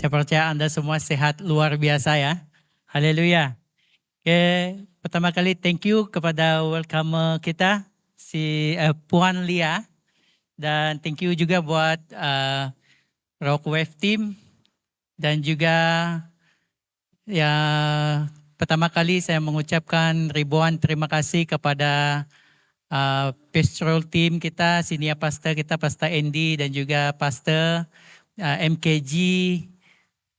Saya percaya Anda semua sehat luar biasa ya. Haleluya. Oke, pertama kali thank you kepada welcomer kita, si Puan Lia. Dan thank you juga buat Rock Wave Team. Dan juga ya pertama kali saya mengucapkan ribuan terima kasih kepada pastoral team kita, senior pastor kita, Pastor Andy dan juga Pastor MKG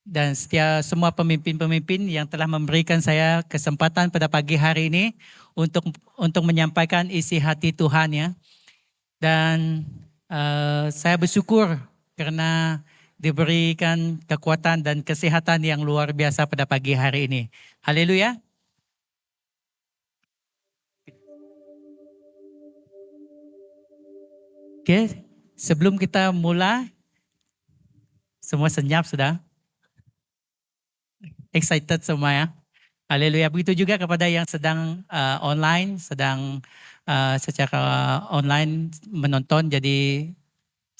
dan semua pemimpin-pemimpin yang telah memberikan saya kesempatan pada pagi hari ini untuk menyampaikan isi hati Tuhan ya. Dan saya bersyukur karena diberikan kekuatan dan kesehatan yang luar biasa pada pagi hari ini. Haleluya. Oke, sebelum kita mulai, semua senyap sudah? Excited semua ya? Haleluya. Begitu juga kepada yang sedang online, sedang secara online menonton. Jadi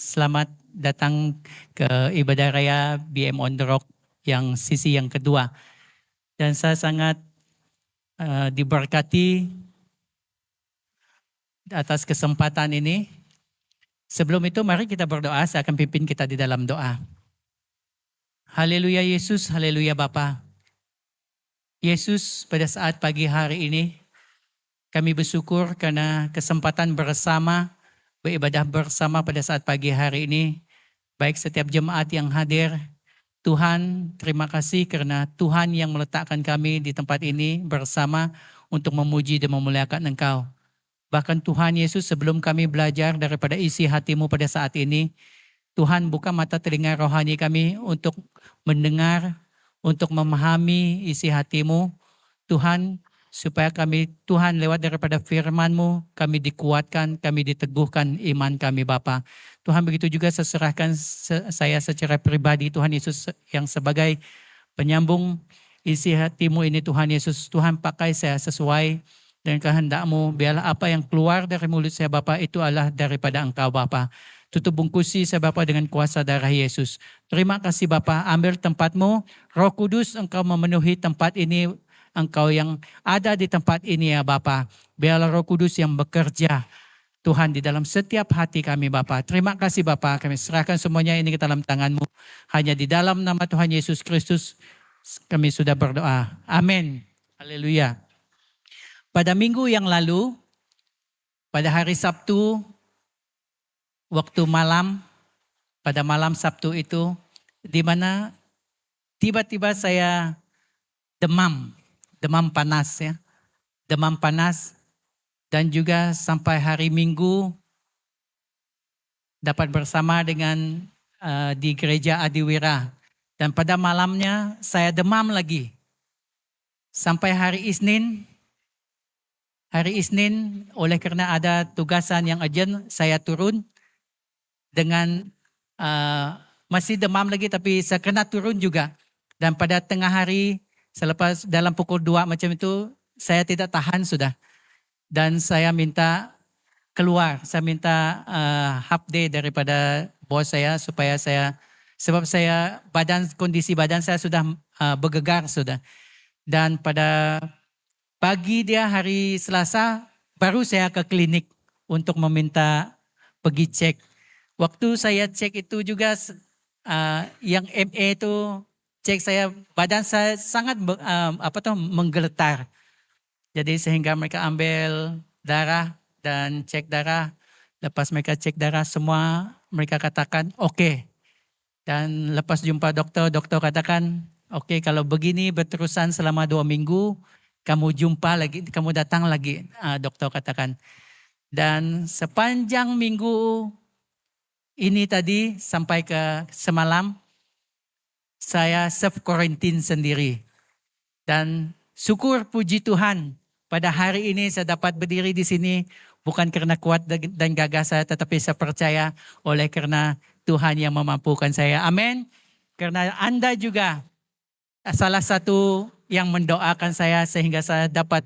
selamat datang ke ibadah raya BM on the Rock yang sisi yang kedua. Dan saya sangat diberkati atas kesempatan ini. Sebelum itu mari kita berdoa, saya akan pimpin kita di dalam doa. Haleluya Yesus, haleluya Bapa. Yesus, pada saat pagi hari ini kami bersyukur karena kesempatan bersama, beribadah bersama pada saat pagi hari ini. Baik setiap jemaat yang hadir, Tuhan terima kasih karena Tuhan yang meletakkan kami di tempat ini bersama untuk memuji dan memuliakan Engkau. Bahkan Tuhan Yesus sebelum kami belajar daripada isi hati-Mu pada saat ini, Tuhan buka mata telinga rohani kami untuk mendengar, untuk memahami isi hati-Mu. Tuhan, supaya kami, Tuhan lewat daripada firman-Mu, kami dikuatkan, kami diteguhkan iman kami Bapa. Tuhan begitu juga saya serahkan saya secara pribadi Tuhan Yesus yang sebagai penyambung isi hati-Mu ini Tuhan Yesus. Tuhan pakai saya sesuai dan kehendak-Mu, biarlah apa yang keluar dari mulut saya Bapa itu adalah daripada Engkau Bapa. Tutup bungkusi saya Bapa dengan kuasa darah Yesus. Terima kasih Bapa, ambil tempat-Mu, Roh Kudus Engkau memenuhi tempat ini, Engkau yang ada di tempat ini ya Bapa. Biarlah Roh Kudus yang bekerja Tuhan di dalam setiap hati kami Bapa. Terima kasih Bapa, kami serahkan semuanya ini ke dalam tangan-Mu. Hanya di dalam nama Tuhan Yesus Kristus kami sudah berdoa. Amin. Haleluya. Pada minggu yang lalu, pada hari Sabtu, waktu malam, pada malam Sabtu itu, di mana tiba-tiba saya demam panas ya, demam panas, dan juga sampai hari Minggu dapat bersama dengan di gereja Adiwira, dan pada malamnya saya demam lagi, sampai hari Isnin oleh karena ada tugasan yang urgent, saya turun dengan masih demam lagi tapi saya kena turun juga. Dan pada tengah hari selepas dalam pukul 2 macam itu saya tidak tahan sudah. Dan saya minta keluar, saya minta half day daripada bos saya supaya sebab kondisi badan saya sudah bergegar sudah. Dan pada pagi dia hari Selasa, baru saya ke klinik untuk meminta pergi cek. Waktu saya cek itu juga yang MA itu cek saya, badan saya sangat menggeletar. Jadi sehingga mereka ambil darah dan cek darah. Lepas mereka cek darah semua mereka katakan oke. Dan lepas jumpa dokter katakan oke, kalau begini berterusan selama 2 minggu, kamu datang lagi, dokter katakan. Dan sepanjang minggu ini tadi sampai ke semalam, saya self-quarantine sendiri. Dan syukur puji Tuhan, pada hari ini saya dapat berdiri di sini, bukan karena kuat dan gagah saya, tetapi saya percaya oleh karena Tuhan yang memampukan saya. Amin. Karena Anda juga salah satu yang mendoakan saya sehingga saya dapat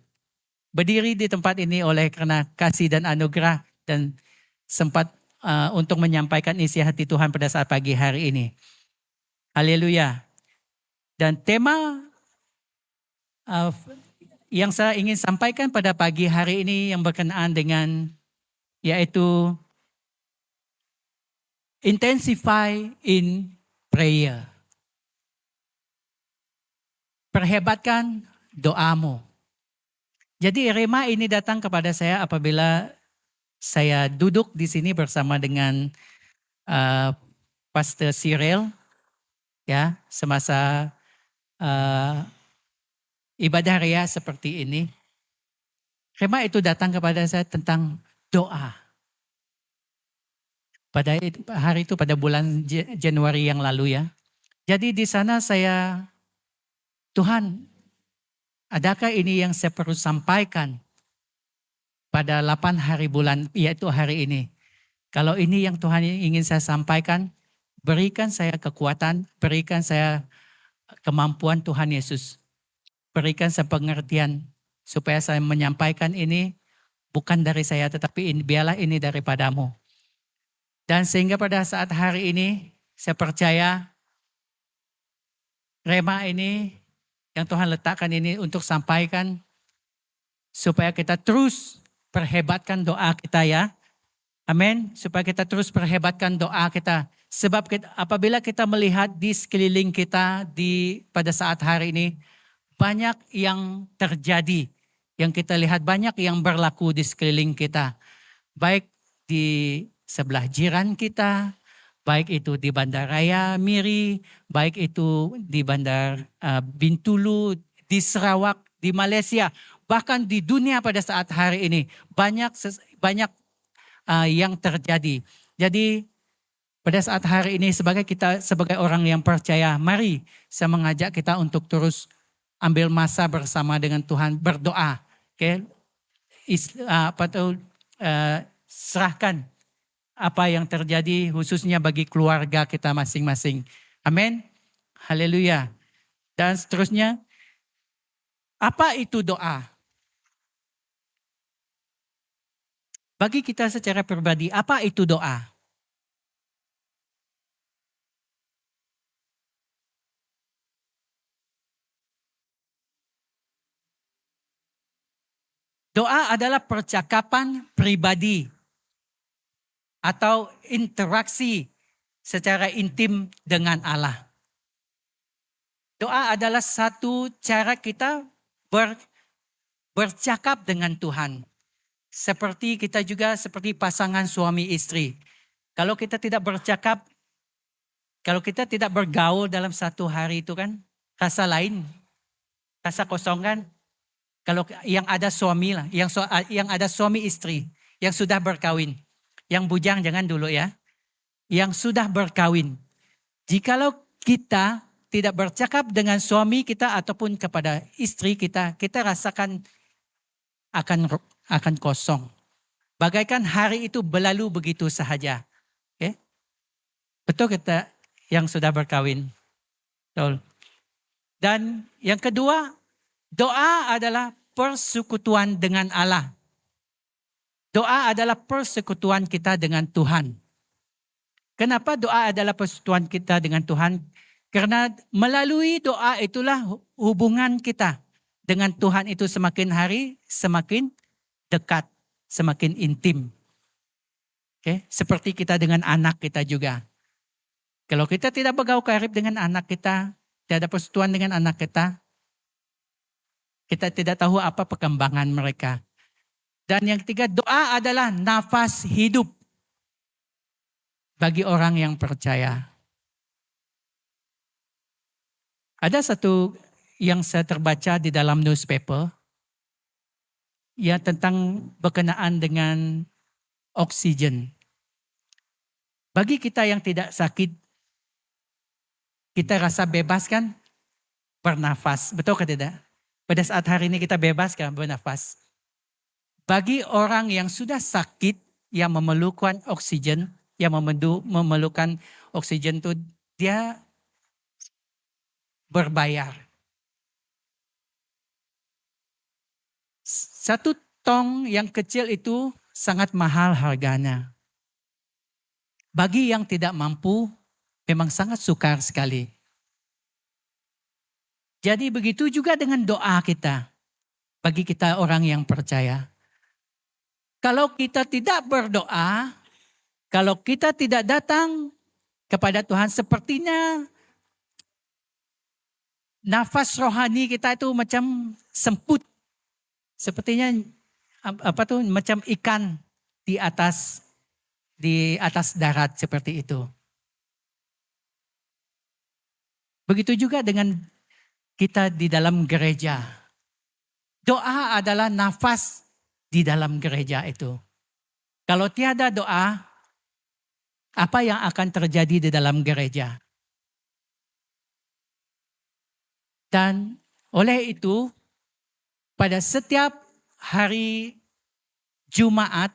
berdiri di tempat ini oleh karena kasih dan anugerah dan sempat untuk menyampaikan isi hati Tuhan pada saat pagi hari ini. Haleluya. Dan tema yang saya ingin sampaikan pada pagi hari ini yang berkenaan dengan yaitu intensify in prayer. Perhebatkan doamu. Jadi rema ini datang kepada saya apabila saya duduk di sini bersama dengan Pastor Cyril, ya, semasa ibadah raya seperti ini. Rema itu datang kepada saya tentang doa. Pada hari itu pada bulan Januari yang lalu ya. Jadi di sana saya, Tuhan, adakah ini yang saya perlu sampaikan pada 8 hari bulan, yaitu hari ini. Kalau ini yang Tuhan ingin saya sampaikan, berikan saya kekuatan, berikan saya kemampuan Tuhan Yesus. Berikan saya pengertian supaya saya menyampaikan ini bukan dari saya tetapi biarlah ini daripadamu. Dan sehingga pada saat hari ini saya percaya rema ini yang Tuhan letakkan ini untuk sampaikan supaya kita terus perhebatkan doa kita ya. Amin. Supaya kita terus perhebatkan doa kita. Sebab apabila kita melihat di sekeliling kita pada saat hari ini, banyak yang terjadi. Yang kita lihat banyak yang berlaku di sekeliling kita. Baik di sebelah jiran kita, baik itu di Bandar Raya Miri, baik itu di Bandar Bintulu, di Sarawak, di Malaysia, bahkan di dunia pada saat hari ini banyak yang terjadi. Jadi pada saat hari ini sebagai orang yang percaya, mari saya mengajak kita untuk terus ambil masa bersama dengan Tuhan berdoa. Oke, serahkan apa yang terjadi khususnya bagi keluarga kita masing-masing. Amin. Haleluya. Dan seterusnya, apa itu doa? Bagi kita secara pribadi, apa itu doa? Doa adalah percakapan pribadi atau interaksi secara intim dengan Allah. Doa adalah satu cara kita bercakap dengan Tuhan. Seperti kita juga seperti pasangan suami istri. Kalau kita tidak bercakap, kalau kita tidak bergaul dalam satu hari itu kan rasa lain, rasa kosong kan. Kalau yang ada suami lah, yang ada suami istri, yang sudah berkawin. Yang bujang jangan dulu ya. Yang sudah berkawin. Jikalau kita tidak bercakap dengan suami kita ataupun kepada istri kita, kita rasakan akan kosong. Bagaikan hari itu berlalu begitu sahaja. Okay? Betul kita yang sudah berkawin. Betul. Dan yang kedua, doa adalah persekutuan dengan Allah. Doa adalah persekutuan kita dengan Tuhan. Kenapa doa adalah persekutuan kita dengan Tuhan? Karena melalui doa itulah hubungan kita dengan Tuhan itu semakin hari semakin dekat, semakin intim. Okay? Seperti kita dengan anak kita juga. Kalau kita tidak bergaul karib dengan anak kita, tidak ada persekutuan dengan anak kita tidak tahu apa perkembangan mereka. Dan yang ketiga, doa adalah nafas hidup bagi orang yang percaya. Ada satu yang saya terbaca di dalam newspaper, ya tentang berkenaan dengan oksigen. Bagi kita yang tidak sakit, kita rasa bebas kan bernafas, betul ke tidak? Pada saat hari ini kita bebas kan bernafas. Bagi orang yang sudah sakit, yang memerlukan oksigen, yang memerlukan oksigen itu dia berbayar. Satu tong yang kecil itu sangat mahal harganya. Bagi yang tidak mampu, memang sangat sukar sekali. Jadi begitu juga dengan doa kita. Bagi kita orang yang percaya. Kalau kita tidak berdoa, kalau kita tidak datang kepada Tuhan, sepertinya nafas rohani kita itu macam semput. Sepertinya macam ikan di atas darat seperti itu. Begitu juga dengan kita di dalam gereja. Doa adalah nafas di dalam gereja itu. Kalau tiada doa, apa yang akan terjadi di dalam gereja? Dan oleh itu, pada setiap hari Jumat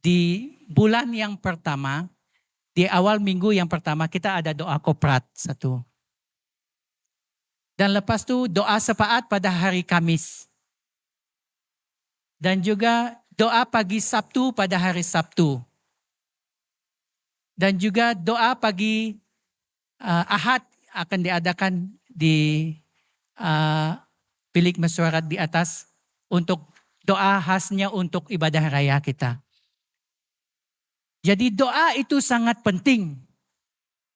di bulan yang pertama, di awal minggu yang pertama kita ada doa koprat satu. Dan lepas itu doa sepaat pada hari Kamis. Dan juga doa pagi Sabtu pada hari Sabtu. Dan juga doa pagi Ahad akan diadakan di bilik mesyuarat di atas untuk doa khasnya untuk ibadah raya kita. Jadi doa itu sangat penting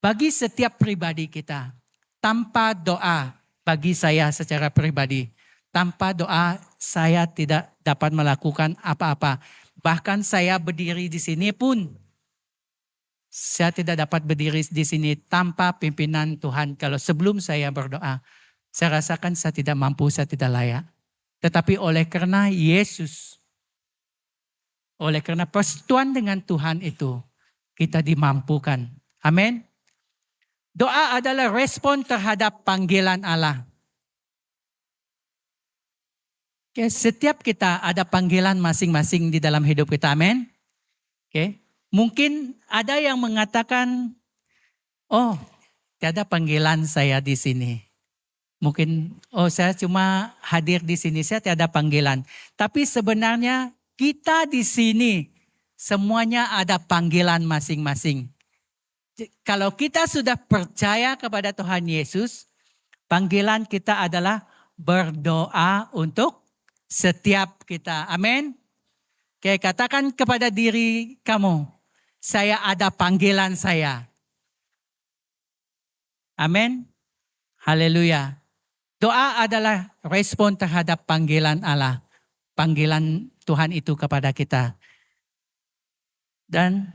bagi setiap pribadi kita. Tanpa doa, bagi saya secara pribadi, tanpa doa saya tidak dapat melakukan apa-apa. Bahkan saya berdiri di sini pun, saya tidak dapat berdiri di sini tanpa pimpinan Tuhan. Kalau sebelum saya berdoa, saya rasakan saya tidak mampu, saya tidak layak. Tetapi oleh karena Yesus, oleh karena persekutuan dengan Tuhan itu, kita dimampukan. Amin. Doa adalah respon terhadap panggilan Allah. Okay, setiap kita ada panggilan masing-masing di dalam hidup kita. Amin. Okay. Mungkin ada yang mengatakan, oh, tiada panggilan saya di sini. Mungkin, oh saya cuma hadir di sini, saya tiada panggilan. Tapi sebenarnya kita di sini semuanya ada panggilan masing-masing. Kalau kita sudah percaya kepada Tuhan Yesus, panggilan kita adalah berdoa untuk setiap kita. Amin. Oke, katakan kepada diri kamu, saya ada panggilan saya. Amin. Haleluya. Doa adalah respon terhadap panggilan Allah. Panggilan Tuhan itu kepada kita. Dan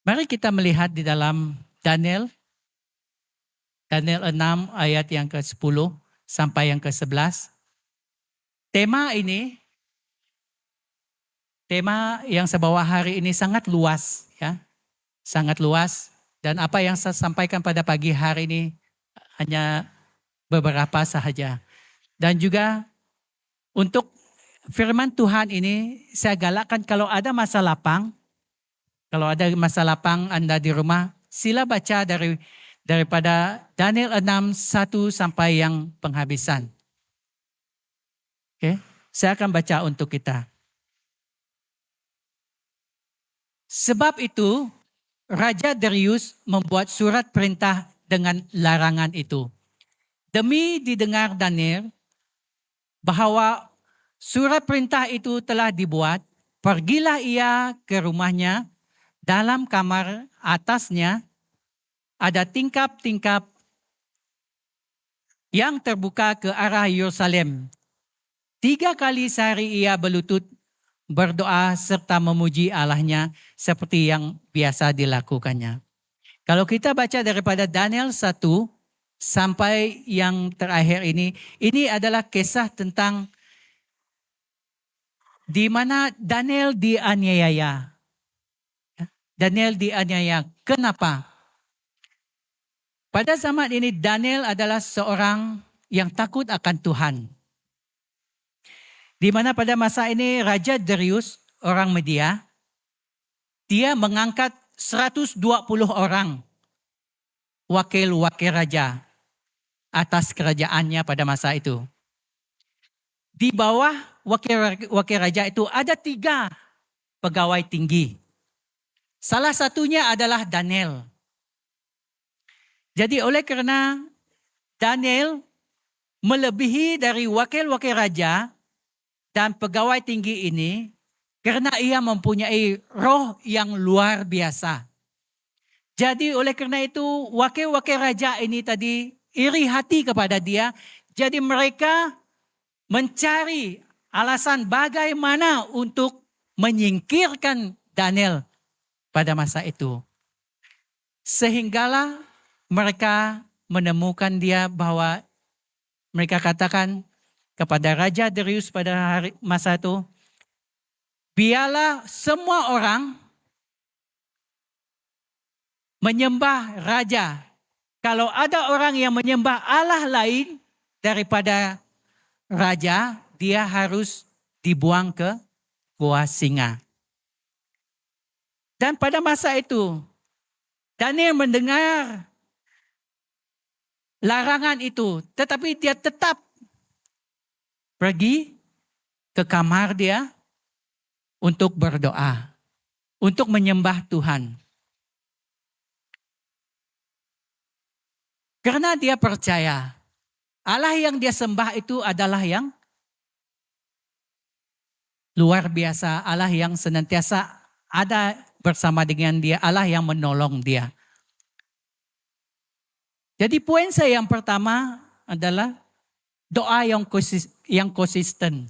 mari kita melihat di dalam Daniel 6 ayat yang ke-10 sampai yang ke-11. Tema yang saya bawa hari ini sangat luas, ya. Sangat luas, dan apa yang saya sampaikan pada pagi hari ini hanya beberapa sahaja. Dan juga untuk firman Tuhan ini saya galakkan kalau ada masa lapang Anda di rumah, sila baca daripada Daniel 6, 1 sampai yang penghabisan. Oke, saya akan baca untuk kita. Sebab itu, Raja Darius membuat surat perintah dengan larangan itu. Demi didengar Daniel bahwa surat perintah itu telah dibuat, pergilah ia ke rumahnya. Dalam kamar atasnya ada tingkap-tingkap yang terbuka ke arah Yerusalem. 3 kali sehari ia berlutut berdoa serta memuji Allahnya seperti yang biasa dilakukannya. Kalau kita baca daripada Daniel 1 sampai yang terakhir ini adalah kisah tentang di mana Daniel dianiaya. Daniel dianiaya. Kenapa? Pada zaman ini Daniel adalah seorang yang takut akan Tuhan. Di mana pada masa ini Raja Darius, orang Media, dia mengangkat 120 orang wakil-wakil raja atas kerajaannya pada masa itu. Di bawah wakil raja itu ada 3 pegawai tinggi. Salah satunya adalah Daniel. Jadi oleh karena Daniel melebihi dari wakil-wakil raja dan pegawai tinggi ini, karena ia mempunyai roh yang luar biasa. Jadi oleh karena itu wakil-wakil raja ini tadi iri hati kepada dia. Jadi mereka mencari alasan bagaimana untuk menyingkirkan Daniel pada masa itu. Sehinggalah mereka menemukan dia bahwa mereka katakan kepada Raja Darius pada masa itu, biarlah semua orang menyembah raja. Kalau ada orang yang menyembah Allah lain daripada raja, dia harus dibuang ke gua singa. Dan pada masa itu, Daniel mendengar larangan itu, tetapi dia tetap pergi ke kamar dia untuk berdoa, untuk menyembah Tuhan. Karena dia percaya Allah yang dia sembah itu adalah yang luar biasa, Allah yang senantiasa ada bersama dengan dia, Allah yang menolong dia. Jadi poin saya yang pertama adalah doa yang konsisten.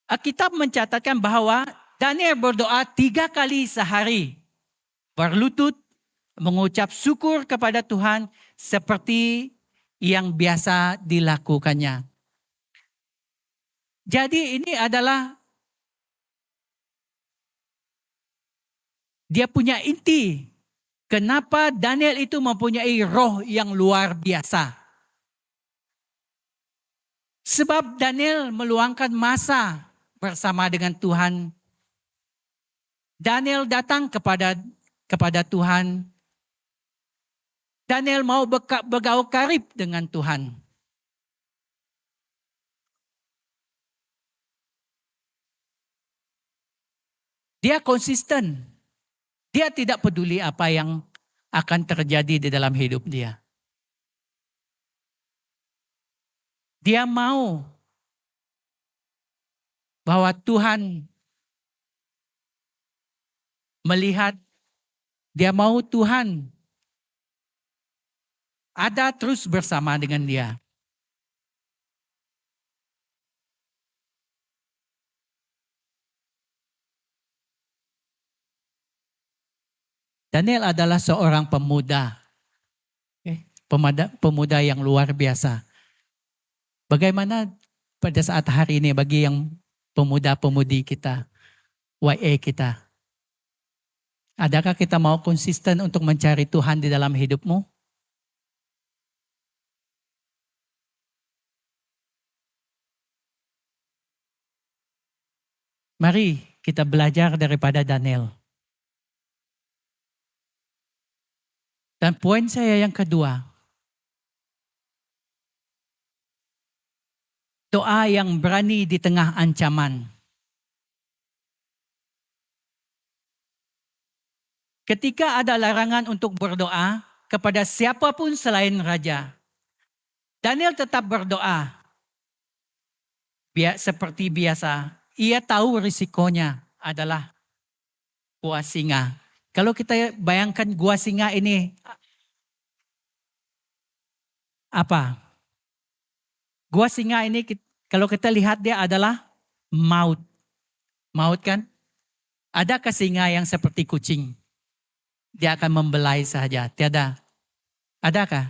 Alkitab mencatatkan bahwa Daniel berdoa 3 kali sehari. Berlutut, mengucap syukur kepada Tuhan seperti yang biasa dilakukannya. Jadi ini adalah dia punya inti. Kenapa Daniel itu mempunyai roh yang luar biasa. Sebab Daniel meluangkan masa bersama dengan Tuhan. Daniel datang kepada Tuhan. Daniel mau bergaul karib dengan Tuhan. Dia konsisten. Dia tidak peduli apa yang akan terjadi di dalam hidup dia. Dia mau bahwa Tuhan melihat, dia mau Tuhan ada terus bersama dengan dia. Daniel adalah seorang pemuda. Pemuda yang luar biasa. Bagaimana pada saat hari ini bagi yang pemuda-pemudi kita, YA kita? Adakah kita mau konsisten untuk mencari Tuhan di dalam hidupmu? Mari kita belajar daripada Daniel. Dan poin saya yang kedua, doa yang berani di tengah ancaman. Ketika ada larangan untuk berdoa kepada siapapun selain raja, Daniel tetap berdoa. Seperti biasa, ia tahu risikonya adalah gua singa. Kalau kita bayangkan gua singa ini, apa? Gua singa ini kalau kita lihat dia adalah maut. Maut kan? Adakah singa yang seperti kucing? Dia akan membelai saja. Tiada. Adakah?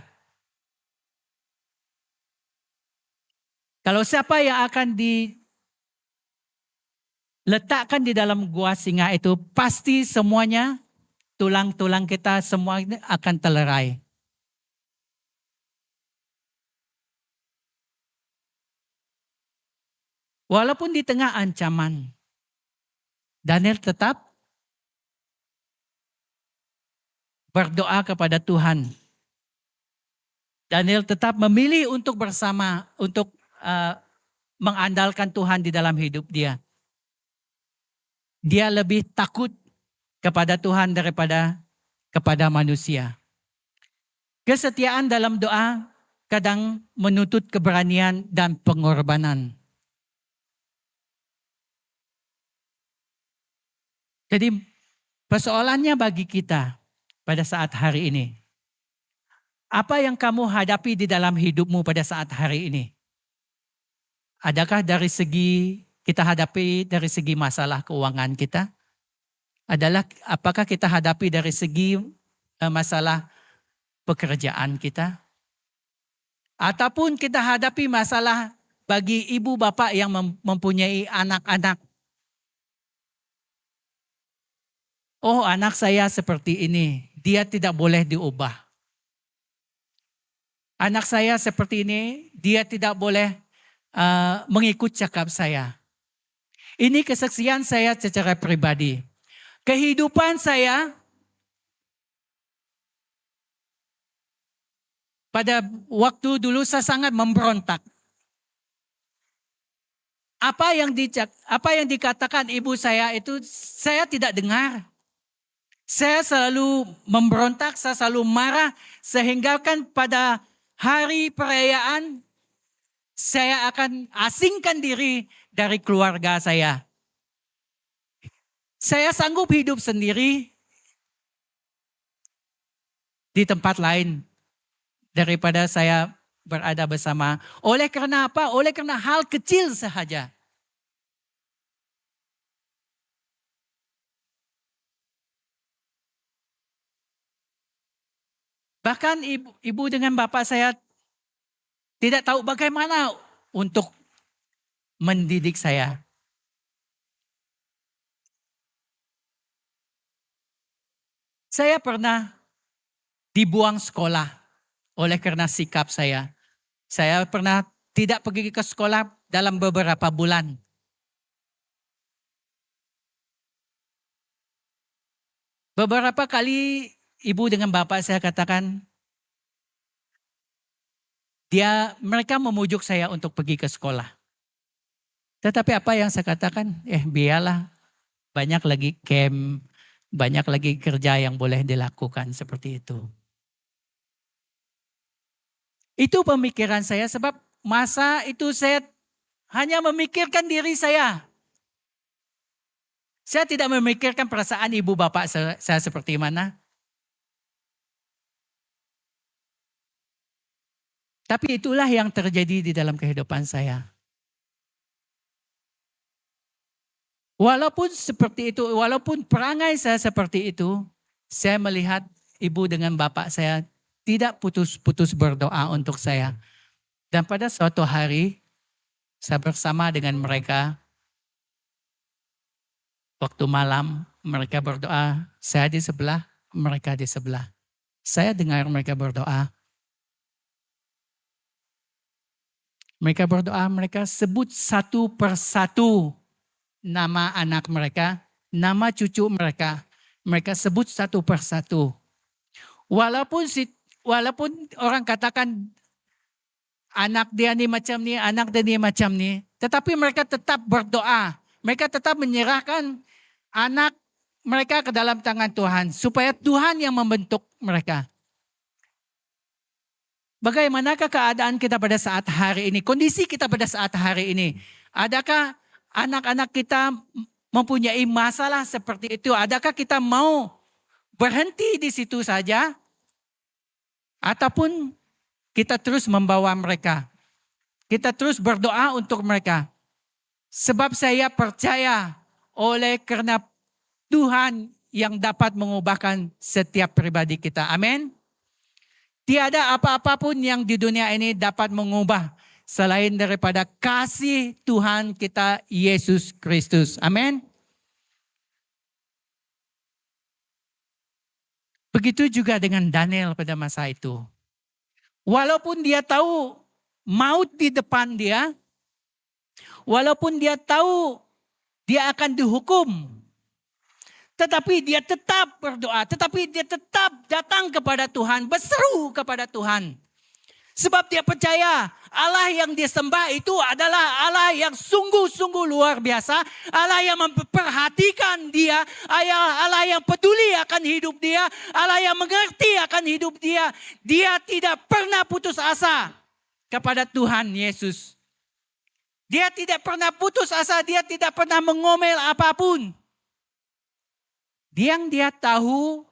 Kalau siapa yang akan diletakkan di dalam gua singa itu, pasti semuanya, tulang-tulang kita semua akan terlerai. Walaupun di tengah ancaman, Daniel tetap berdoa kepada Tuhan. Daniel tetap memilih untuk bersama, untuk mengandalkan Tuhan di dalam hidup dia. Dia lebih takut kepada Tuhan daripada kepada manusia. Kesetiaan dalam doa kadang menuntut keberanian dan pengorbanan. Jadi persoalannya bagi kita pada saat hari ini, apa yang kamu hadapi di dalam hidupmu pada saat hari ini? Adakah dari segi kita hadapi dari segi masalah keuangan kita? Apakah kita hadapi dari segi masalah pekerjaan kita? Ataupun kita hadapi masalah bagi ibu bapak yang mempunyai anak-anak. Oh, anak saya seperti ini, dia tidak boleh diubah. Anak saya seperti ini, dia tidak boleh mengikut cakap saya. Ini kesaksian saya secara pribadi. Kehidupan saya pada waktu dulu saya sangat memberontak. Apa yang dikatakan ibu saya itu saya tidak dengar. Saya selalu memberontak, saya selalu marah, sehingga kan pada hari perayaan saya akan asingkan diri dari keluarga saya. Saya sanggup hidup sendiri di tempat lain daripada saya berada bersama. Oleh karena apa? Oleh karena hal kecil sahaja. Bahkan ibu dengan bapak saya tidak tahu bagaimana untuk mendidik saya. Saya pernah dibuang sekolah oleh karena sikap saya. Saya pernah tidak pergi ke sekolah dalam beberapa bulan. Beberapa kali ibu dengan bapak saya katakan, mereka memujuk saya untuk pergi ke sekolah. Tetapi apa yang saya katakan, biarlah, banyak lagi camp, banyak lagi kerja yang boleh dilakukan seperti itu. Itu pemikiran saya sebab masa itu saya hanya memikirkan diri saya. Saya tidak memikirkan perasaan ibu bapak saya seperti mana. Tapi itulah yang terjadi di dalam kehidupan saya. Walaupun seperti itu, walaupun perangai saya seperti itu, saya melihat ibu dengan bapak saya tidak putus-putus berdoa untuk saya. Dan pada suatu hari, saya bersama dengan mereka, waktu malam mereka berdoa, saya di sebelah, mereka di sebelah. Saya dengar mereka berdoa. Mereka berdoa, mereka sebut satu persatu nama anak mereka, nama cucu mereka. Mereka sebut satu persatu. Walaupun orang katakan anak dia ni macam ni, anak dia ni macam ni. Tetapi mereka tetap berdoa. Mereka tetap menyerahkan anak mereka ke dalam tangan Tuhan. Supaya Tuhan yang membentuk mereka. Bagaimanakah keadaan kita pada saat hari ini? Kondisi kita pada saat hari ini. Adakah anak-anak kita mempunyai masalah seperti itu? Adakah kita mau berhenti di situ saja? Ataupun kita terus membawa mereka. Kita terus berdoa untuk mereka. Sebab saya percaya oleh karena Tuhan yang dapat mengubahkan setiap pribadi kita. Amin. Tiada apa-apapun yang di dunia ini dapat mengubah selain daripada kasih Tuhan kita Yesus Kristus. Amin. Begitu juga dengan Daniel pada masa itu. Walaupun dia tahu maut di depan dia, walaupun dia tahu dia akan dihukum, tetapi dia tetap berdoa, tetapi dia tetap datang kepada Tuhan, berseru kepada Tuhan. Sebab dia percaya Allah yang dia sembah itu adalah Allah yang sungguh-sungguh luar biasa. Allah yang memperhatikan dia. Allah yang peduli akan hidup dia. Allah yang mengerti akan hidup dia. Dia tidak pernah putus asa kepada Tuhan Yesus. Dia tidak pernah putus asa. Dia tidak pernah mengomel apapun. Yang dia tahu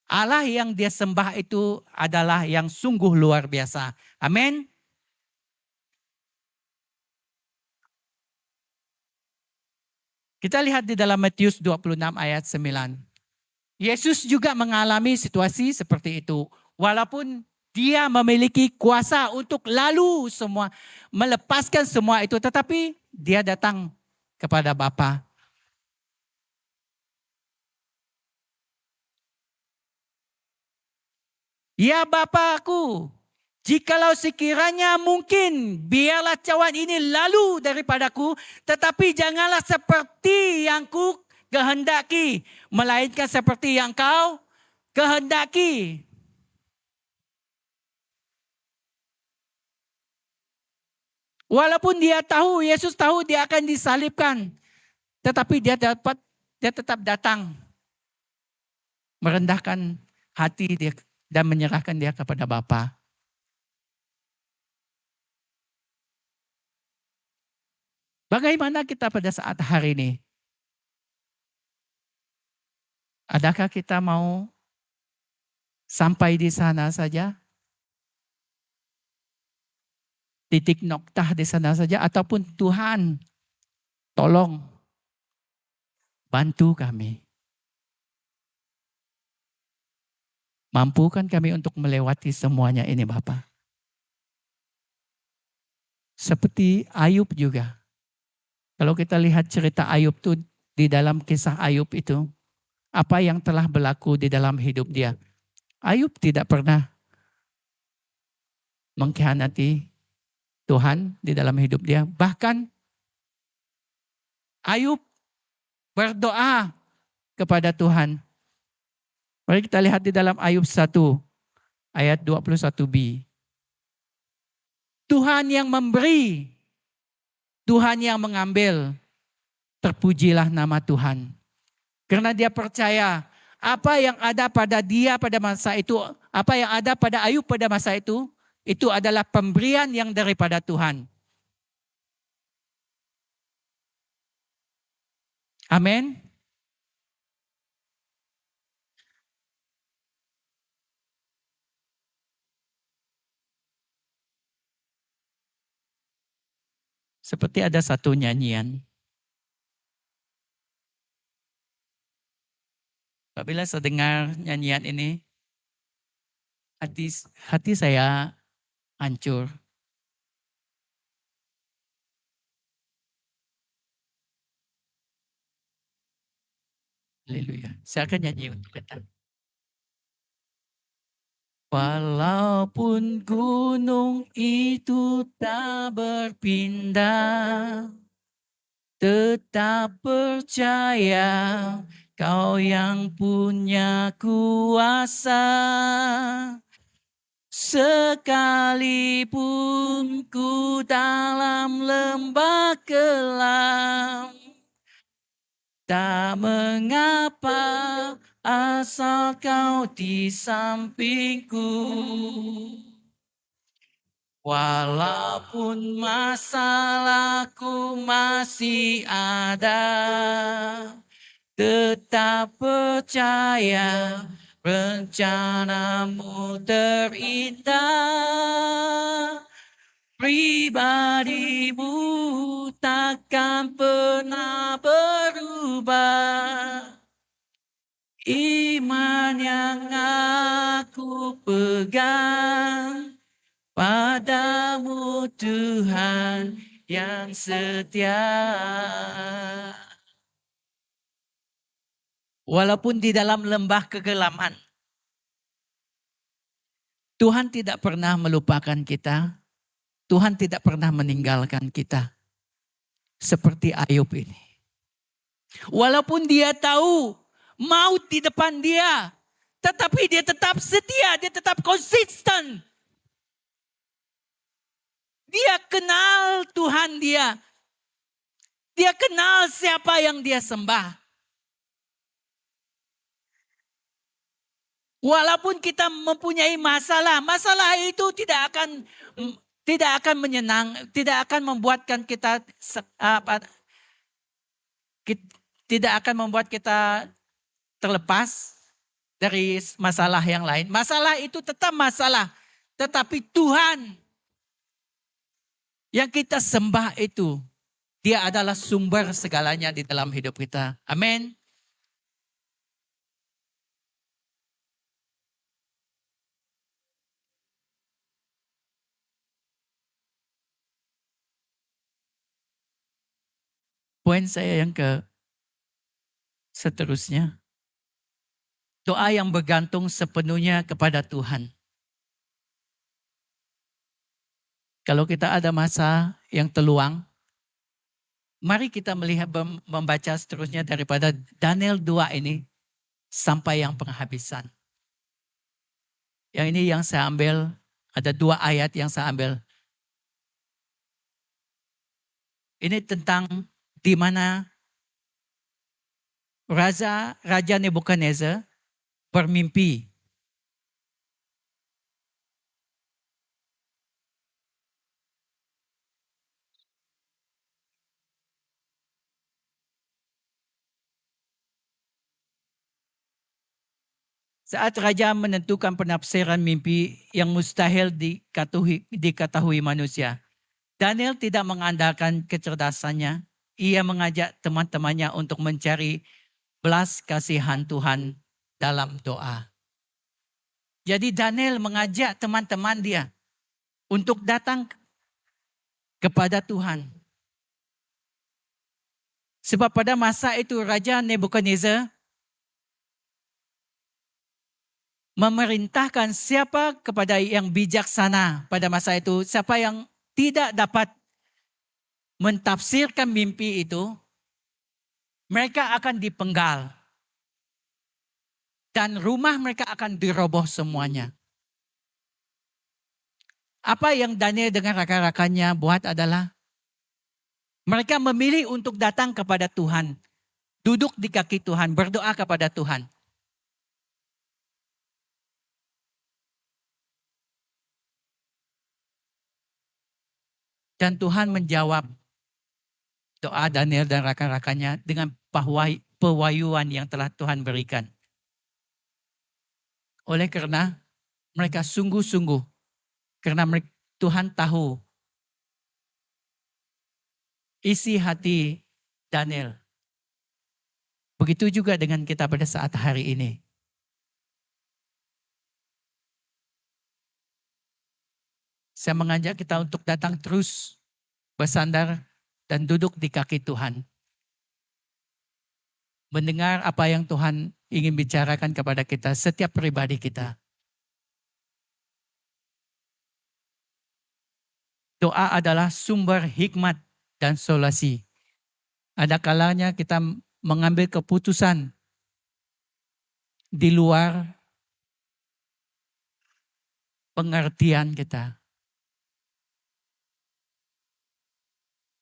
Allah yang dia sembah itu adalah yang sungguh luar biasa. Amin. Kita lihat di dalam Matius 26 ayat 9. Yesus juga mengalami situasi seperti itu. Walaupun dia memiliki kuasa untuk lalu semua, melepaskan semua itu. Tetapi dia datang kepada Bapa. Ya Bapakku, jikalau sekiranya mungkin biarlah cawan ini lalu daripadaku, tetapi janganlah seperti yang ku kehendaki, melainkan seperti yang kau kehendaki. Walaupun dia tahu, Yesus tahu dia akan disalibkan, tetapi dia tetap datang merendahkan hati dia dan menyerahkan dia kepada Bapa. Bagaimana kita pada saat hari ini? Adakah kita mau sampai di sana saja? Titik noktah di sana saja? Ataupun Tuhan, tolong bantu kami. Mampukan kami untuk melewati semuanya ini Bapa. Seperti Ayub juga. Kalau kita lihat cerita Ayub itu di dalam kisah Ayub itu. Apa yang telah berlaku di dalam hidup dia. Ayub tidak pernah mengkhianati Tuhan di dalam hidup dia. Bahkan Ayub berdoa kepada Tuhan. Mari kita lihat di dalam Ayub 1 ayat 21b. Tuhan yang memberi, Tuhan yang mengambil, terpujilah nama Tuhan. Karena dia percaya apa yang ada pada dia pada masa itu, apa yang ada pada Ayub pada masa itu adalah pemberian yang daripada Tuhan. Amin. Seperti ada satu nyanyian. Apabila saya dengar nyanyian ini, hati saya hancur. Haleluya. Saya akan nyanyi untuk kita. Walaupun gunung itu tak berpindah, tetap percaya Kau yang punya kuasa. Sekalipun ku dalam lembah kelam, tak mengapa asal Kau di sampingku. Walaupun masalahku masih ada, tetap percaya rencanamu terindah. Pribadimu takkan pernah berubah. Iman yang aku pegang padamu Tuhan yang setia. Walaupun di dalam lembah kegelapan, Tuhan tidak pernah melupakan kita. Tuhan tidak pernah meninggalkan kita. Seperti Ayub ini. Walaupun dia tahu maut di depan dia, tetapi dia tetap setia, dia tetap konsisten. Dia kenal Tuhan dia. Dia kenal siapa yang dia sembah. Walaupun kita mempunyai masalah, masalah itu tidak akan tidak akan membuatkan tidak akan membuat kita terlepas dari masalah yang lain. Masalah itu tetap masalah, tetapi Tuhan yang kita sembah itu, Dia adalah sumber segalanya di dalam hidup kita. Amin. Poin saya yang seterusnya. Doa yang bergantung sepenuhnya kepada Tuhan. Kalau kita ada masa yang terluang, mari kita melihat membaca seterusnya daripada Daniel 2 ini sampai yang penghabisan. Yang ini yang saya ambil, ada 2 ayat yang saya ambil. Ini tentang di mana Raja Nebukadnezar bermimpi. Saat raja menentukan penafsiran mimpi yang mustahil diketahui manusia, Daniel tidak mengandalkan kecerdasannya. Ia mengajak teman-temannya untuk mencari belas kasihan Tuhan dalam doa. Jadi Daniel mengajak teman-teman dia untuk datang kepada Tuhan. Sebab pada masa itu Raja Nebukadnezar memerintahkan siapa kepada yang bijaksana pada masa itu, siapa yang tidak dapat mentafsirkan mimpi itu, mereka akan dipenggal. Dan rumah mereka akan diroboh semuanya. Apa yang Daniel dengan rakan-rakannya buat adalah mereka memilih untuk datang kepada Tuhan. Duduk di kaki Tuhan, berdoa kepada Tuhan. Dan Tuhan menjawab doa Daniel dan rakan-rakannya dengan pewahyuan yang telah Tuhan berikan. Oleh karena mereka sungguh-sungguh, karena Tuhan tahu isi hati Daniel. Begitu juga dengan kita pada saat hari ini. Saya mengajak kita untuk datang terus bersandar dan duduk di kaki Tuhan. Mendengar apa yang Tuhan ingin bicarakan kepada kita, setiap pribadi kita. Doa adalah sumber hikmat dan solusi. Ada kalanya kita mengambil keputusan di luar pengertian kita.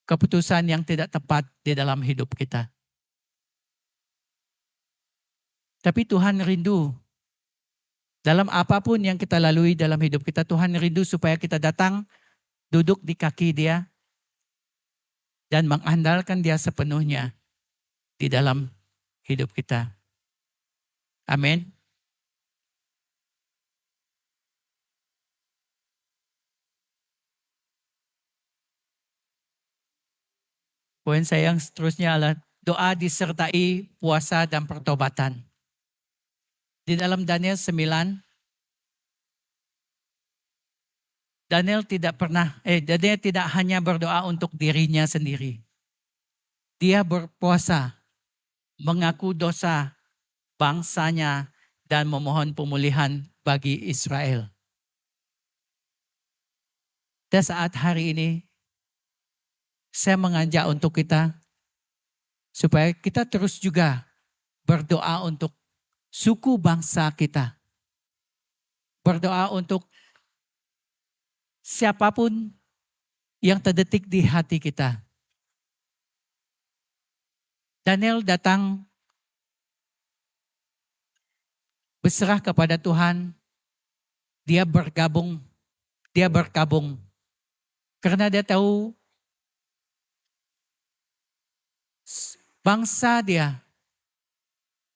Keputusan yang tidak tepat di dalam hidup kita. Tapi Tuhan rindu. Dalam apapun yang kita lalui dalam hidup kita, Tuhan rindu supaya kita datang, duduk di kaki Dia, dan mengandalkan Dia sepenuhnya di dalam hidup kita. Amin. Poin saya yang seterusnya adalah doa disertai puasa dan pertobatan. Di dalam Daniel 9, Daniel tidak hanya berdoa untuk dirinya sendiri. Dia berpuasa, mengaku dosa bangsanya dan memohon pemulihan bagi Israel. Dan saat hari ini, saya mengajak untuk kita supaya kita terus juga berdoa untuk suku bangsa kita. Berdoa untuk siapapun yang terdetik di hati kita. Daniel datang berserah kepada Tuhan, dia berkabung karena dia tahu bangsa dia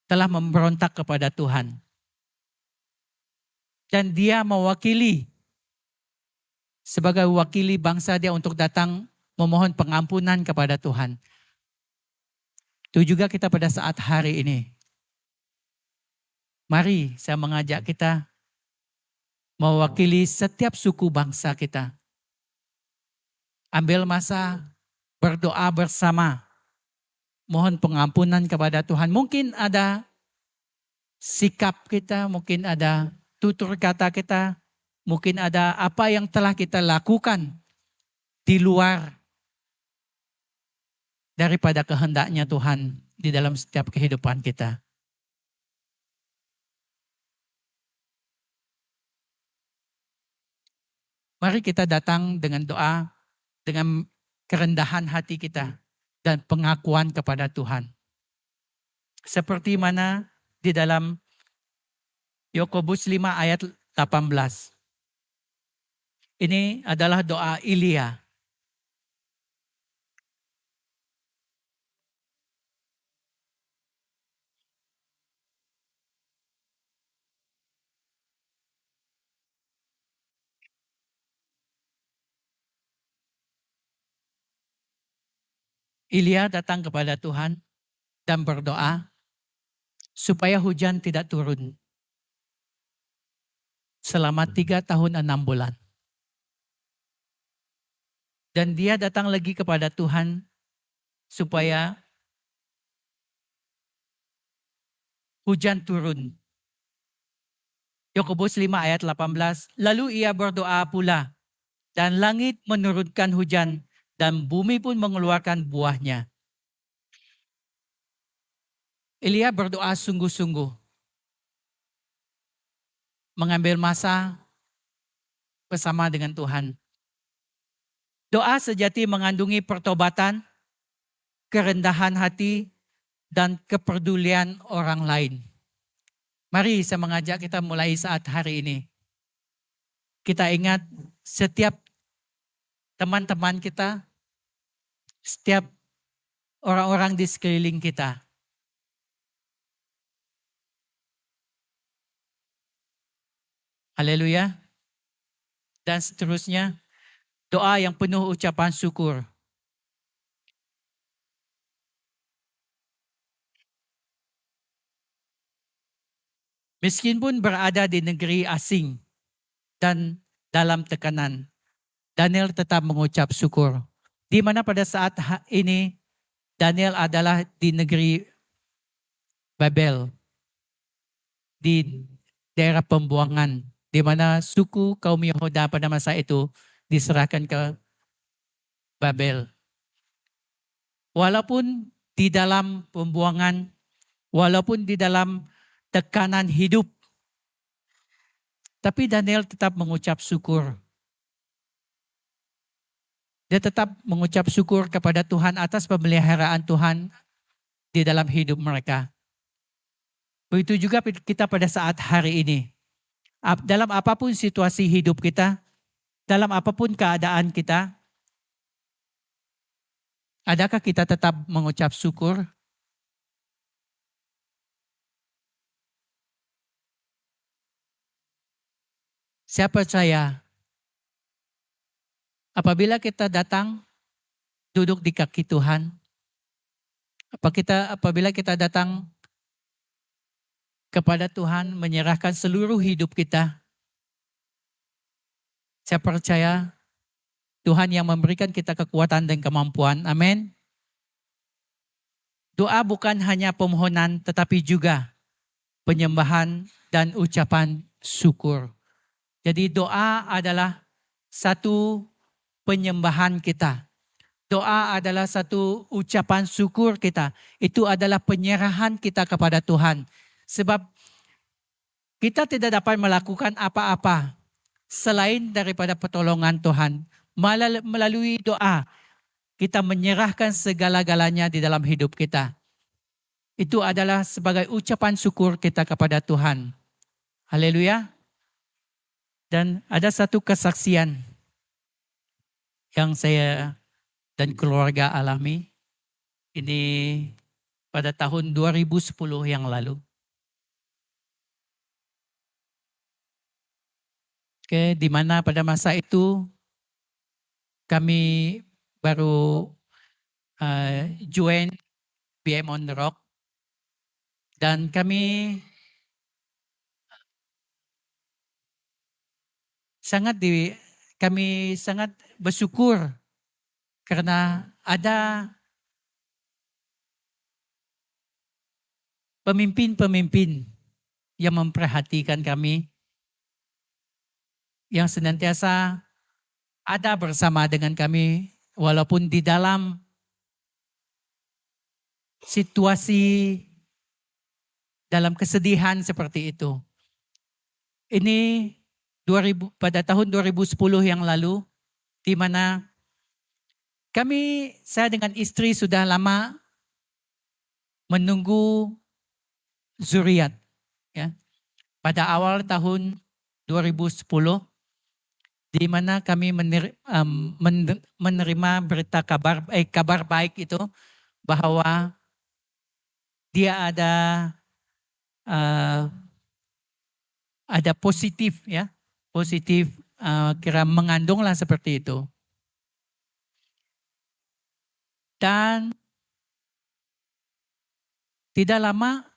telah memberontak kepada Tuhan. Dan dia mewakili sebagai wakili bangsa dia untuk datang memohon pengampunan kepada Tuhan. Itu juga kita pada saat hari ini. Mari saya mengajak kita mewakili setiap suku bangsa kita. Ambil masa berdoa bersama. Mohon pengampunan kepada Tuhan. Mungkin ada sikap kita, mungkin ada tutur kata kita, mungkin ada apa yang telah kita lakukan di luar daripada kehendaknya Tuhan di dalam setiap kehidupan kita. Mari kita datang dengan doa, dengan kerendahan hati kita dan pengakuan kepada Tuhan. Seperti mana di dalam Yakobus 5 ayat 18. Ini adalah doa Elia. Elia datang kepada Tuhan dan berdoa supaya hujan tidak turun selama 3 tahun 6 bulan. Dan dia datang lagi kepada Tuhan supaya hujan turun. Yakobus 5 ayat 18, lalu ia berdoa pula, dan langit menurunkan hujan, dan bumi pun mengeluarkan buahnya. Elia berdoa sungguh-sungguh, mengambil masa bersama dengan Tuhan. Doa sejati mengandungi pertobatan, kerendahan hati, dan kepedulian orang lain. Mari saya mengajak kita mulai saat hari ini. Kita ingat setiap teman-teman kita, setiap orang-orang di sekeliling kita. Haleluya. Dan seterusnya, doa yang penuh ucapan syukur. Meskipun berada di negeri asing dan dalam tekanan, Daniel tetap mengucap syukur. Di mana pada saat ini Daniel adalah di negeri Babel, di daerah pembuangan, di mana suku kaum Yehuda pada masa itu diserahkan ke Babel. Walaupun di dalam pembuangan, walaupun di dalam tekanan hidup, tapi Daniel tetap mengucap syukur. Dia tetap mengucap syukur kepada Tuhan atas pemeliharaan Tuhan di dalam hidup mereka. Begitu juga kita pada saat hari ini. Dalam apapun situasi hidup kita, dalam apapun keadaan kita, adakah kita tetap mengucap syukur? Saya percaya apabila kita datang duduk di kaki Tuhan, apabila kita datang kepada Tuhan menyerahkan seluruh hidup kita, saya percaya Tuhan yang memberikan kita kekuatan dan kemampuan. Amin. Doa bukan hanya pemohonan tetapi juga penyembahan dan ucapan syukur. Jadi doa adalah satu penyembahan kita. Doa adalah satu ucapan syukur kita. Itu adalah penyerahan kita kepada Tuhan. Sebab kita tidak dapat melakukan apa-apa selain daripada pertolongan Tuhan. Melalui doa, kita menyerahkan segala-galanya di dalam hidup kita. Itu adalah sebagai ucapan syukur kita kepada Tuhan. Haleluya. Dan ada satu kesaksian yang saya dan keluarga alami. Ini pada tahun 2010 yang lalu. Oke, di mana pada masa itu kami baru join BM on the Rock. Dan kami sangat bersyukur karena ada pemimpin-pemimpin yang memperhatikan kami, yang senantiasa ada bersama dengan kami walaupun di dalam situasi dalam kesedihan seperti itu. Ini pada tahun 2010 yang lalu, di mana saya dengan istri sudah lama menunggu zuriat. Ya. Pada awal tahun 2010, di mana kami menerima berita kabar baik itu, bahwa dia ada positif, ya, positif, kira mengandung lah seperti itu. Dan tidak lama,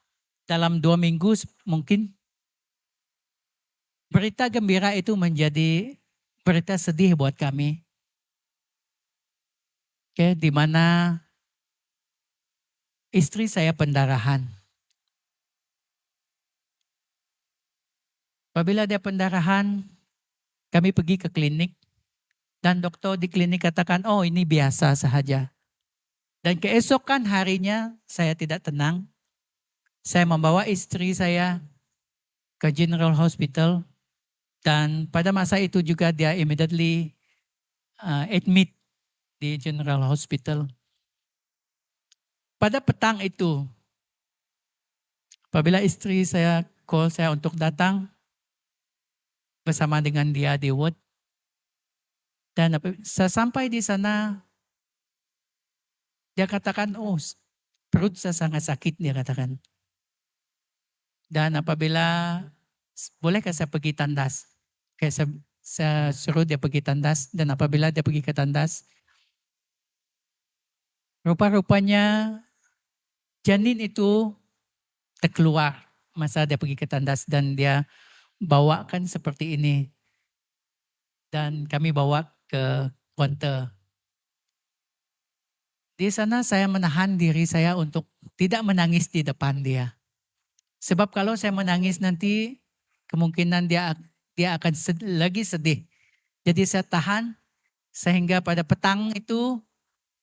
dalam 2 minggu mungkin, berita gembira itu menjadi berita sedih buat kami. Oke, di mana istri saya pendarahan. Apabila dia pendarahan, kami pergi ke klinik dan dokter di klinik katakan, oh ini biasa sahaja. Dan keesokan harinya saya tidak tenang. Saya membawa istri saya ke General Hospital dan pada masa itu juga dia immediately admit di General Hospital. Pada petang itu, apabila istri saya call saya untuk datang bersama dengan dia di ward, dan sesampai di sana, dia katakan, oh perut saya sangat sakit, dia katakan. Dan apabila, bolehkah saya pergi tandas? Kayak saya suruh dia pergi tandas, dan apabila dia pergi ke tandas, rupa-rupanya janin itu terkeluar masa dia pergi ke tandas dan dia bawakan seperti ini. Dan kami bawa ke counter. Di sana saya menahan diri saya untuk tidak menangis di depan dia. Sebab kalau saya menangis nanti kemungkinan dia akan lagi sedih. Jadi saya tahan sehingga pada petang itu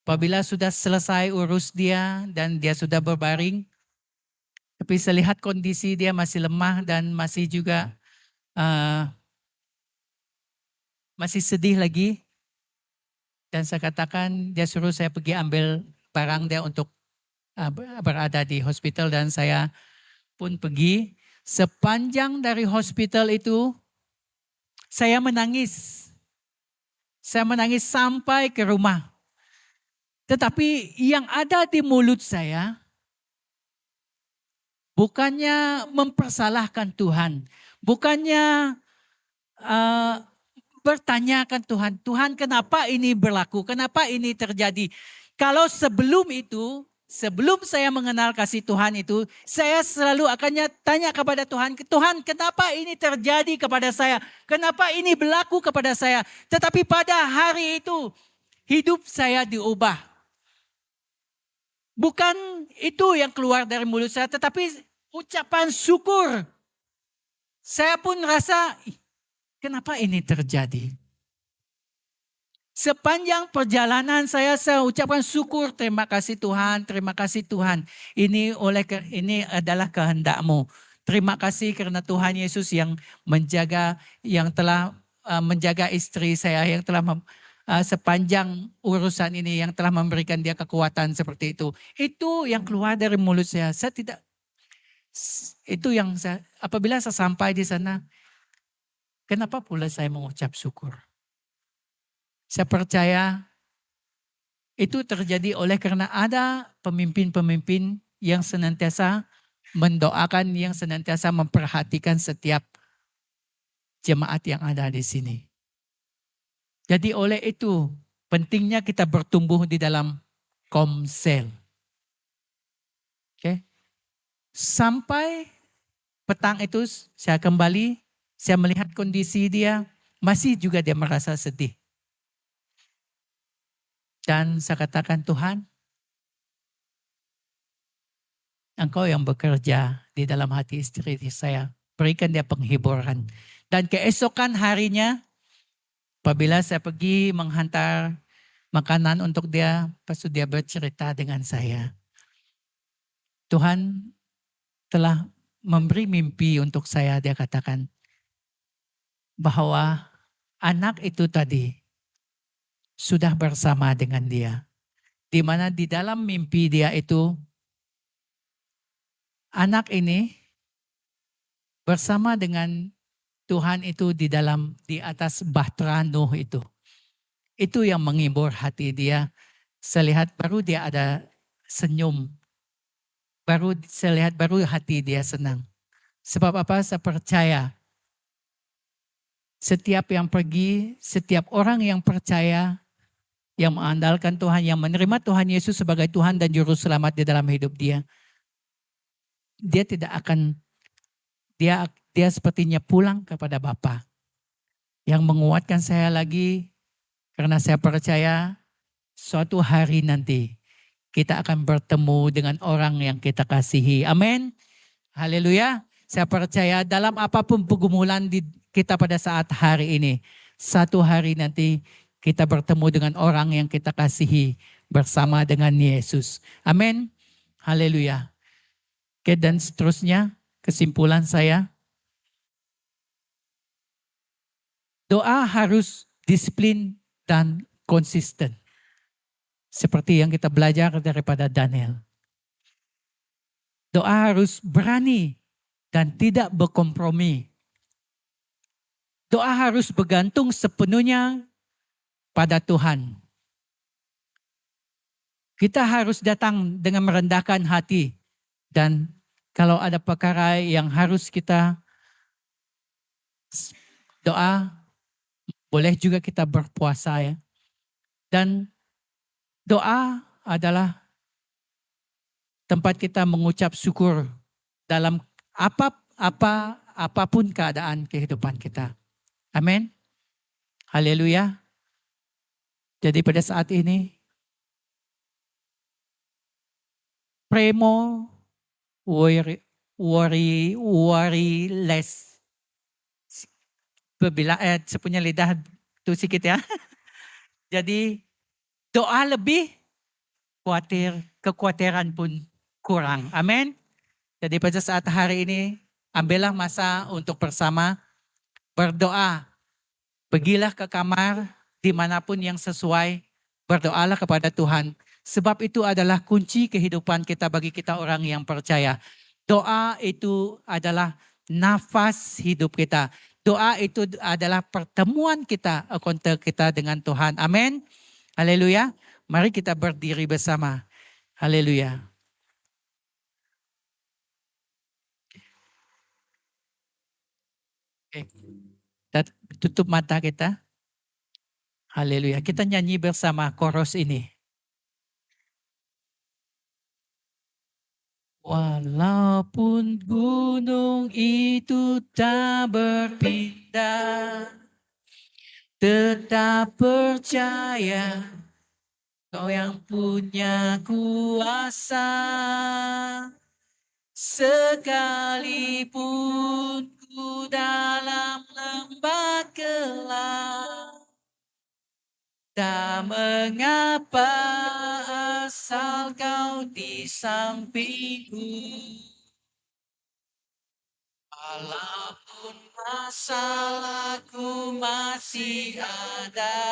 apabila sudah selesai urus dia dan dia sudah berbaring. Tapi saya lihat kondisi dia masih lemah dan masih juga masih sedih lagi. Dan saya katakan dia suruh saya pergi ambil barang dia untuk berada di hospital dan saya pun pergi. Sepanjang dari hospital itu saya menangis. Saya menangis sampai ke rumah. Tetapi yang ada di mulut saya bukannya mempersalahkan Tuhan. Bukannya bertanyakan Tuhan. Tuhan kenapa ini berlaku? Kenapa ini terjadi? Kalau sebelum itu, sebelum saya mengenal kasih Tuhan itu, saya selalu akan tanya kepada Tuhan, Tuhan kenapa ini terjadi kepada saya? Kenapa ini berlaku kepada saya? Tetapi pada hari itu, hidup saya diubah. Bukan itu yang keluar dari mulut saya, tetapi ucapan syukur. Saya pun rasa, kenapa ini terjadi? Sepanjang perjalanan saya ucapkan syukur, terima kasih Tuhan, terima kasih Tuhan. Ini adalah kehendak-Mu. Terima kasih karena Tuhan Yesus yang telah menjaga istri saya, yang telah sepanjang urusan ini yang telah memberikan dia kekuatan seperti itu. Itu yang keluar dari mulut saya. Saya tidak, itu yang saya, apabila saya sampai di sana, kenapa pula saya mengucap syukur? Saya percaya itu terjadi oleh karena ada pemimpin-pemimpin yang senantiasa mendoakan, yang senantiasa memperhatikan setiap jemaat yang ada di sini. Jadi oleh itu pentingnya kita bertumbuh di dalam komsel. Oke. Sampai petang itu saya kembali, saya melihat kondisi dia, masih juga dia merasa sedih. Dan saya katakan, Tuhan, Engkau yang bekerja di dalam hati istri saya. Berikan dia penghiburan. Dan keesokan harinya, apabila saya pergi menghantar makanan untuk dia, pas dia bercerita dengan saya. Tuhan telah memberi mimpi untuk saya, dia katakan. Bahwa anak itu tadi sudah bersama dengan dia. Di mana di dalam mimpi dia itu, anak ini bersama dengan Tuhan itu di atas bahtera Nuh itu. Itu yang menghibur hati dia. Saya lihat baru dia ada senyum. Saya lihat baru hati dia senang. Sebab apa? Saya percaya setiap yang pergi, setiap orang yang percaya, yang mengandalkan Tuhan, yang menerima Tuhan Yesus sebagai Tuhan dan Juru Selamat di dalam hidup dia. Dia tidak akan, dia sepertinya pulang kepada Bapa. Yang menguatkan saya lagi, karena saya percaya suatu hari nanti kita akan bertemu dengan orang yang kita kasihi. Amin. Haleluya. Saya percaya dalam apapun pergumulan kita pada saat hari ini, satu hari nanti kita bertemu dengan orang yang kita kasihi bersama dengan Yesus. Amin. Haleluya. Oke, dan seterusnya kesimpulan saya. Doa harus disiplin dan konsisten. Seperti yang kita belajar daripada Daniel. Doa harus berani dan tidak berkompromi. Doa harus bergantung sepenuhnya pada Tuhan. Kita harus datang dengan merendahkan hati. Dan kalau ada perkara yang harus kita doa, boleh juga kita berpuasa ya. Dan doa adalah tempat kita mengucap syukur dalam apapun keadaan kehidupan kita. Amin. Haleluya. Jadi pada saat ini, pray more, worry less. Saya punya lidah itu sedikit ya. Jadi doa lebih, kekhawatiran pun kurang. Amin. Jadi pada saat hari ini, ambillah masa untuk bersama berdoa. Pergilah ke kamar dimanapun yang sesuai, berdoalah kepada Tuhan. Sebab itu adalah kunci kehidupan kita bagi kita orang yang percaya. Doa itu adalah nafas hidup kita. Doa itu adalah pertemuan kita, kontak kita dengan Tuhan. Amin. Haleluya. Mari kita berdiri bersama. Haleluya. Oke. Kita tutup mata kita. Haleluya. Kita nyanyi bersama koros ini. Walaupun gunung itu tak berpindah, tetap percaya Kau yang punya kuasa. Sekalipun ku dalam lembah gelap, tak mengapa asal Kau di sampingku. Walaupun masalahku masih ada,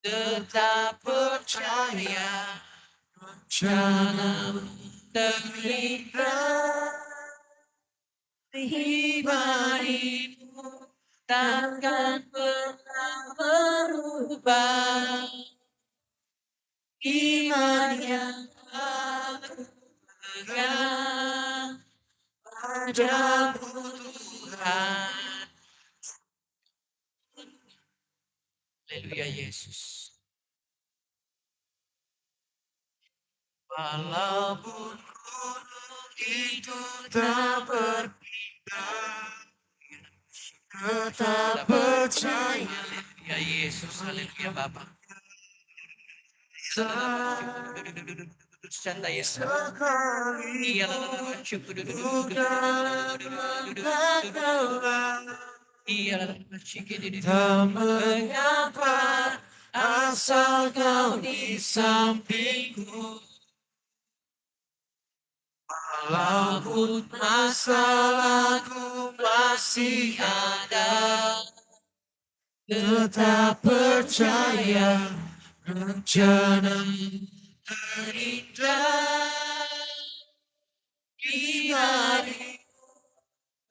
tetap percaya, jangan terlibat. Pribadimu takkan pernah berubah. Iman yang aku pegang padamu Tuhan. Haleluya Yesus. Walaupun gunung itu tak berpindah, tetap percaya. Ya Yesus, haleluya Bapa. Santai ya. Iya lah, syukur. Iya lah, syukur. Tak mengapa asal kau di sampingku. Walaupun masalahku masih ada, tetap percaya rencana terindah. Pribadi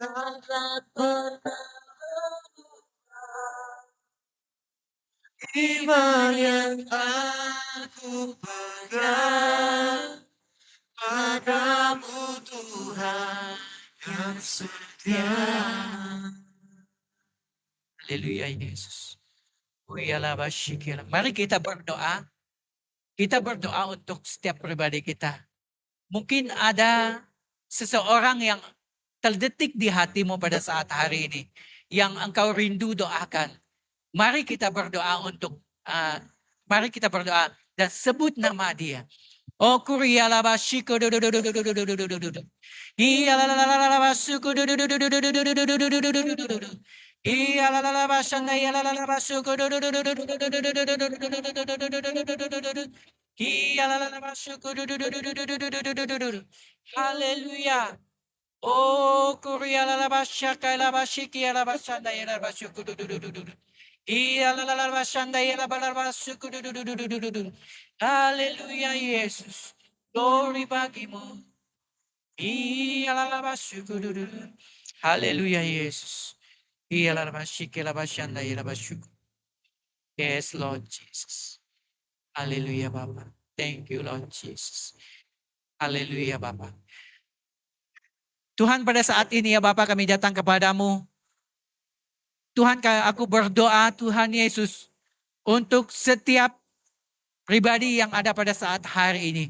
takkan pernah berubah. Iman yang aku pegang padamu Tuhan yang setia. Haleluya Yesus. Mari kita berdoa. Kita berdoa untuk setiap pribadi kita. Mungkin ada seseorang yang terdetik di hatimu pada saat hari ini. Yang engkau rindu doakan. Mari kita berdoa mari kita berdoa dan sebut nama dia. Oh Kuria laba shiko do do do do do do do do do do do do. Iya la la la la laba suku do do do do do do do do do do do do do do do. Iya la la la ba shanda iya la la la ba suku do do do do do do do do do do do do do do do do. Iya la la la ba suku do do do do do do do do do do do do. Haleluya. Oh Kuria la la ba shaka la ba shiki la ba shanda iya la ba suku do do do do do. Iya la la la ba shanda iya la ba la ba suku do do do do do do do. Haleluya Yesus. Glory bagimu. Iya la la ba suku do do do. Haleluya Yesus. Iya la la ba shiki la ba shanda iya la ba suku. Yes Lord Jesus. Haleluya Bapa. Thank you Lord Jesus. Haleluya Bapa. Tuhan pada saat ini ya Bapa kami datang kepadamu. Tuhan aku berdoa Tuhan Yesus untuk setiap pribadi yang ada pada saat hari ini.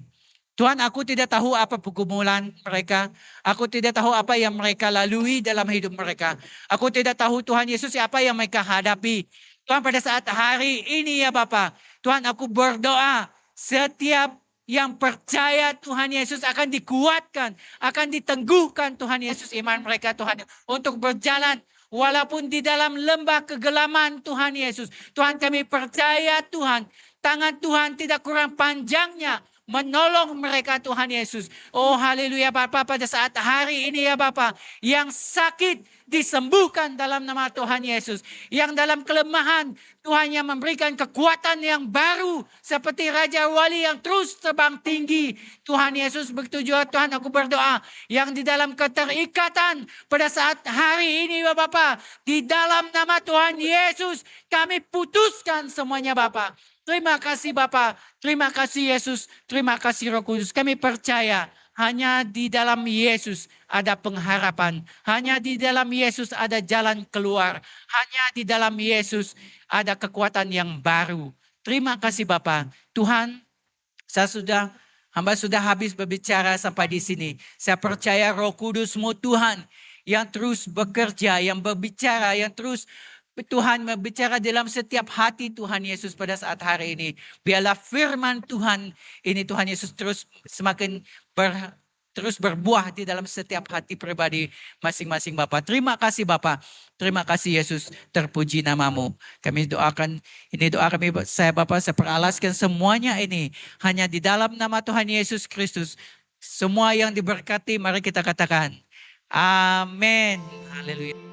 Tuhan aku tidak tahu apa pergumulan mereka. Aku tidak tahu apa yang mereka lalui dalam hidup mereka. Aku tidak tahu Tuhan Yesus apa yang mereka hadapi. Tuhan pada saat hari ini ya Bapa. Tuhan aku berdoa setiap yang percaya Tuhan Yesus akan dikuatkan. Akan ditangguhkan Tuhan Yesus iman mereka Tuhan. Untuk berjalan walaupun di dalam lembah kegelaman Tuhan Yesus. Tuhan kami percaya Tuhan. Tangan Tuhan tidak kurang panjangnya. Menolong mereka Tuhan Yesus. Oh haleluya Bapa pada saat hari ini ya Bapa. Yang sakit disembuhkan dalam nama Tuhan Yesus. Yang dalam kelemahan Tuhan yang memberikan kekuatan yang baru. Seperti Raja Wali yang terus terbang tinggi. Tuhan Yesus begitu juga Tuhan aku berdoa. Yang di dalam keterikatan pada saat hari ini ya Bapa. Di dalam nama Tuhan Yesus kami putuskan semuanya Bapa. Terima kasih Bapa, terima kasih Yesus, terima kasih Roh Kudus. Kami percaya hanya di dalam Yesus ada pengharapan. Hanya di dalam Yesus ada jalan keluar. Hanya di dalam Yesus ada kekuatan yang baru. Terima kasih Bapa. Tuhan, hamba sudah habis berbicara sampai di sini. Saya percaya Roh Kudus-Mu Tuhan yang terus bekerja, yang berbicara, yang terus Tuhan berbicara dalam setiap hati Tuhan Yesus pada saat hari ini. Biarlah firman Tuhan ini Tuhan Yesus terus semakin terus berbuah di dalam setiap hati pribadi masing-masing Bapa. Terima kasih Bapa. Terima kasih Yesus. Terpuji namamu. Kami doakan, ini doa kami saya Bapa, saya peralaskan semuanya ini. Hanya di dalam nama Tuhan Yesus Kristus. Semua yang diberkati mari kita katakan. Amin. Haleluya.